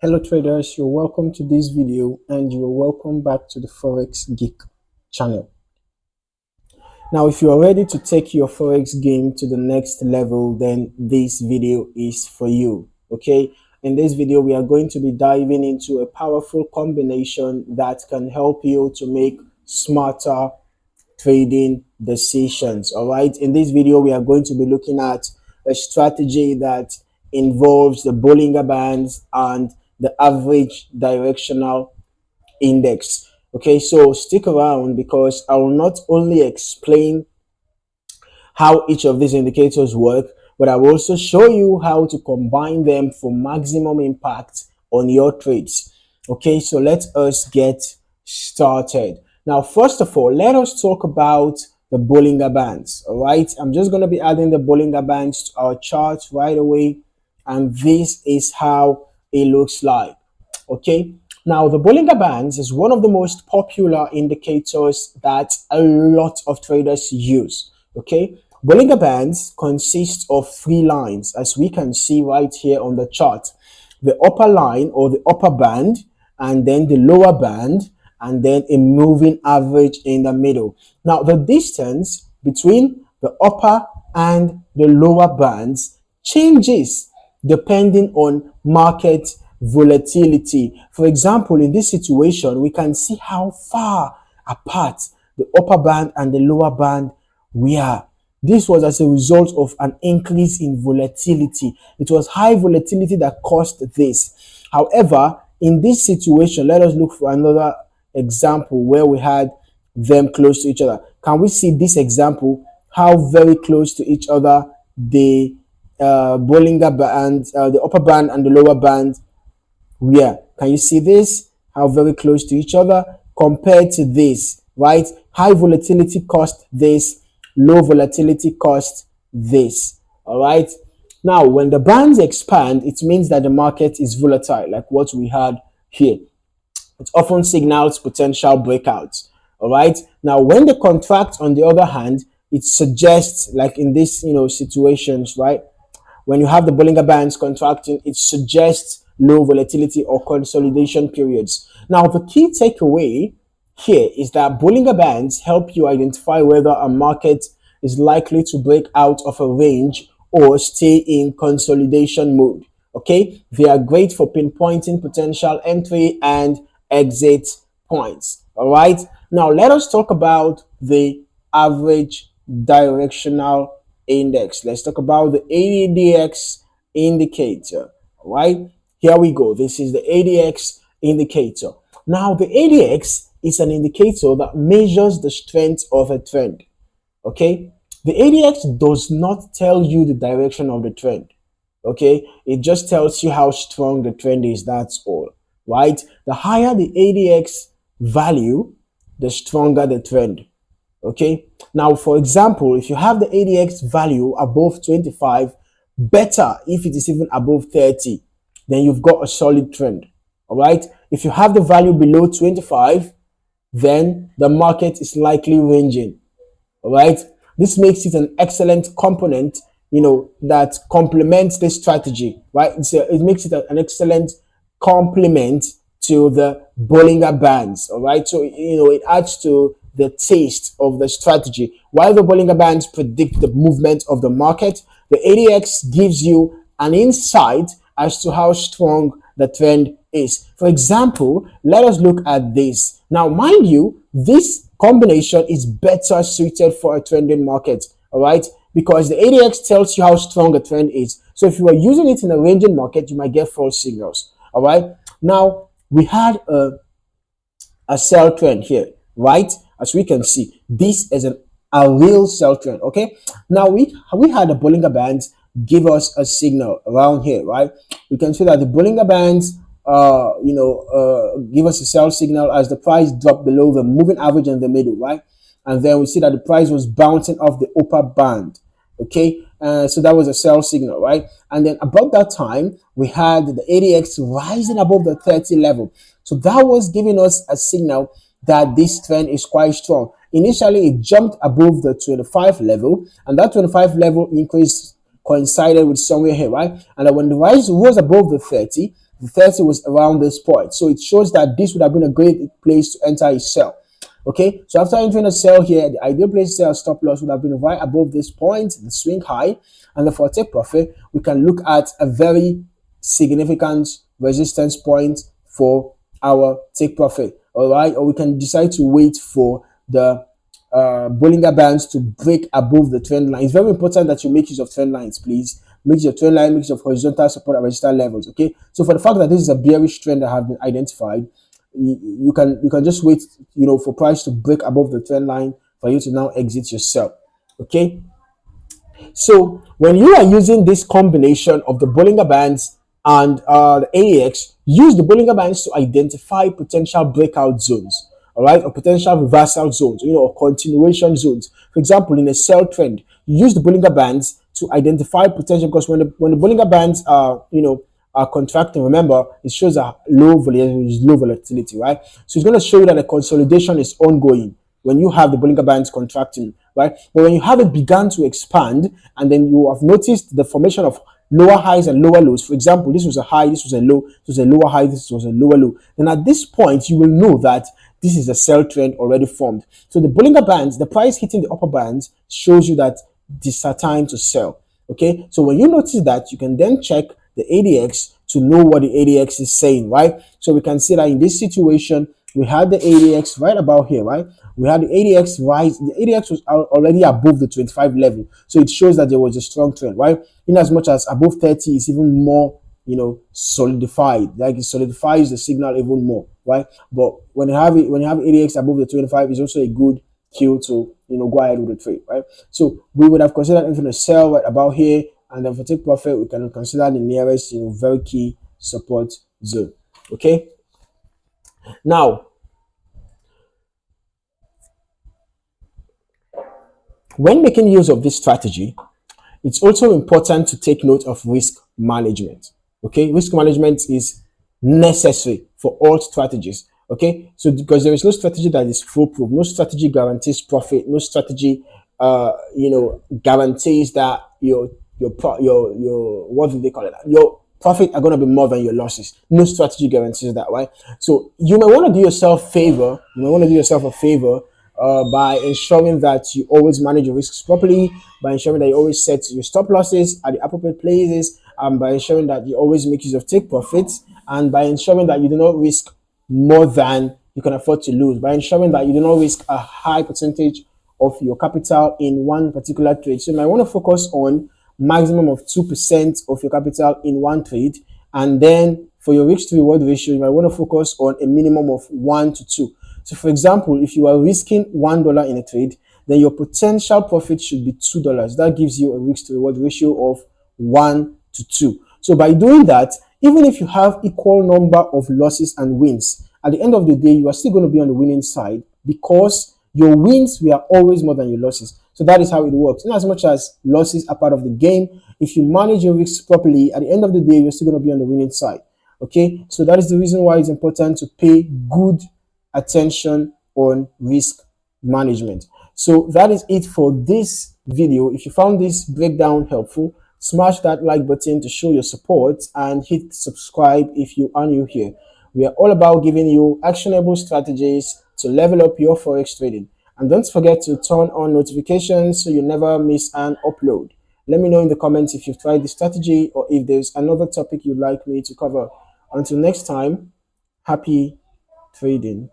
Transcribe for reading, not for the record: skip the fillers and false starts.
Hello traders, you're welcome to this video and you're welcome back to the Forex Geek channel. Now, if you are ready to take your Forex game to the next level, then this video is for you. Okay, in this video we are going to be diving into a powerful combination that can help you to make smarter trading decisions. All right, in this video we are going to be looking at a strategy that involves the Bollinger Bands and the average directional index. Okay, so stick around because I will not only explain how each of these indicators work, but I will also show you how to combine them for maximum impact on your trades. Okay, so let us get started. Now, first of all, let us talk about the Bollinger Bands. All right, I'm just going to be adding the Bollinger Bands to our chart right away, and this is how it looks like. Okay, now the Bollinger Bands is one of the most popular indicators that a lot of traders use. Okay, Bollinger Bands consist of three lines, as we can see right here on the chart: the upper line or the upper band, and then the lower band, and then a moving average in the middle. Now the distance between the upper and the lower bands changes depending on market volatility. For example, in this situation, we can see how far apart the upper band and the lower band were. This was as a result of an increase in volatility. It was high volatility that caused this. However, in this situation, let us look for another example where we had them close to each other. Can we see this example, how very close to each other the Bollinger Band, the upper band and the lower band were? Can you see this? How very close to each other compared to this, right? High volatility caused this, low volatility caused this. All right. Now, when the bands expand, it means that the market is volatile, like what we had here. It often signals potential breakouts. All right. Now, when they contract, on the other hand, it suggests, like in this, situations, right? When you have the Bollinger Bands contracting, it suggests low volatility or consolidation periods. Now, the key takeaway here is that Bollinger Bands help you identify whether a market is likely to break out of a range or stay in consolidation mode. Okay, they are great for pinpointing potential entry and exit points. All right, now let us talk about the average directional index. Let's talk about the ADX indicator. All right, here we go. This is the ADX indicator. Now, the ADX is an indicator that measures the strength of a trend. Okay, the ADX does not tell you the direction of the trend. Okay, it just tells you how strong the trend is. That's all. Right? The higher the ADX value, the stronger the trend. Okay, now for example, if you have the ADX value above 25, better if it is even above 30, then you've got a solid trend. All right, if you have the value below 25, then the market is likely ranging. All right, this makes it an excellent component, that complements this strategy, right? It makes it an excellent complement to the Bollinger Bands. All right, so it adds to the taste of the strategy. While the Bollinger Bands predict the movement of the market, the ADX gives you an insight as to how strong the trend is. For example, let us look at this. Now, mind you, this combination is better suited for a trending market, all right? Because the ADX tells you how strong a trend is. So if you are using it in a ranging market, you might get false signals, all right? Now, we had a sell trend here, right? As we can see, this is a real sell trend, okay? Now, we had the Bollinger Bands give us a signal around here, right? We can see that the Bollinger Bands give us a sell signal as the price dropped below the moving average in the middle, right? And then we see that the price was bouncing off the upper band. Okay, so that was a sell signal, right? And then about that time, we had the ADX rising above the 30 level. So that was giving us a signal that this trend is quite strong. Initially, it jumped above the 25 level, and that 25 level increase coincided with somewhere here, right? And then when the rise was above the 30, The 30 was around this point. So it shows that this would have been a great place to enter a sell. Okay, so after entering a sell here, the ideal place to sell stop loss would have been right above this point, the swing high. And then for take profit, we can look at a very significant resistance point for our take profit. All right, or we can decide to wait for the Bollinger Bands to break above the trend line. It's very important that you make use of trend lines, please. Make use of trend line, make use of horizontal support and resistance levels. Okay, so for the fact that this is a bearish trend that have been identified, you can just wait, for price to break above the trend line for you to now exit yourself. Okay, so when you are using this combination of the Bollinger Bands and the ADX, use the Bollinger Bands to identify potential breakout zones, all right, or potential reversal zones, or continuation zones. For example, in a sell trend, you use the Bollinger Bands to identify potential, because when the Bollinger Bands are contracting, remember, it shows a low volatility, right? So it's going to show you that the consolidation is ongoing when you have the Bollinger Bands contracting, right? But when you have it begun to expand, and then you have noticed the formation of lower highs and lower lows. For example, this was a high, this was a low, this was a lower high, this was a lower low. Then at this point, you will know that this is a sell trend already formed. So the Bollinger Bands, the price hitting the upper bands, shows you that this is a time to sell. Okay, so when you notice that, you can then check the ADX to know what the ADX is saying, right? So we can see that in this situation, we had the ADX right about here, right? We had the ADX rise. The ADX was already above the 25 level. So it shows that there was a strong trend, right? In as much as above 30 is even more, solidified. Like it solidifies the signal even more, right? But when you have ADX above the 25, it's also a good cue to, go ahead with the trade, right? So we would have considered entering a sell right about here. And then for take profit, we can consider the nearest, very key support zone. Okay. Now, when making use of this strategy, it's also important to take note of risk management. Okay, risk management is necessary for all strategies. Okay, so because there is no strategy that is foolproof, no strategy guarantees profit, no strategy, guarantees that your what do they call it? Your profit are going to be more than your losses. No strategy guarantees that, right? So you may want to do yourself a favor. By ensuring that you always manage your risks properly, by ensuring that you always set your stop losses at the appropriate places, and by ensuring that you always make use of take profits, and by ensuring that you do not risk more than you can afford to lose, by ensuring that you do not risk a high percentage of your capital in one particular trade. So you might want to focus on maximum of 2% of your capital in one trade, and then for your risk to reward ratio, you might want to focus on a minimum of 1 to 2. So for example, if you are risking $1 in a trade, then your potential profit should be $2. That gives you a risk to reward ratio of 1 to 2. So by doing that, even if you have equal number of losses and wins, at the end of the day, you are still going to be on the winning side, because your wins were always more than your losses. So that is how it works. In as much as losses are part of the game, if you manage your risks properly, at the end of the day, you're still going to be on the winning side. Okay, so that is the reason why it's important to pay good attention on risk management. So that is it for this video. If you found this breakdown helpful, smash that like button to show your support, and hit subscribe if you are new here. We are all about giving you actionable strategies to level up your forex trading. And don't forget to turn on notifications so you never miss an upload. Let me know in the comments if you've tried this strategy, or if there's another topic you'd like me to cover. Until next time, happy trading.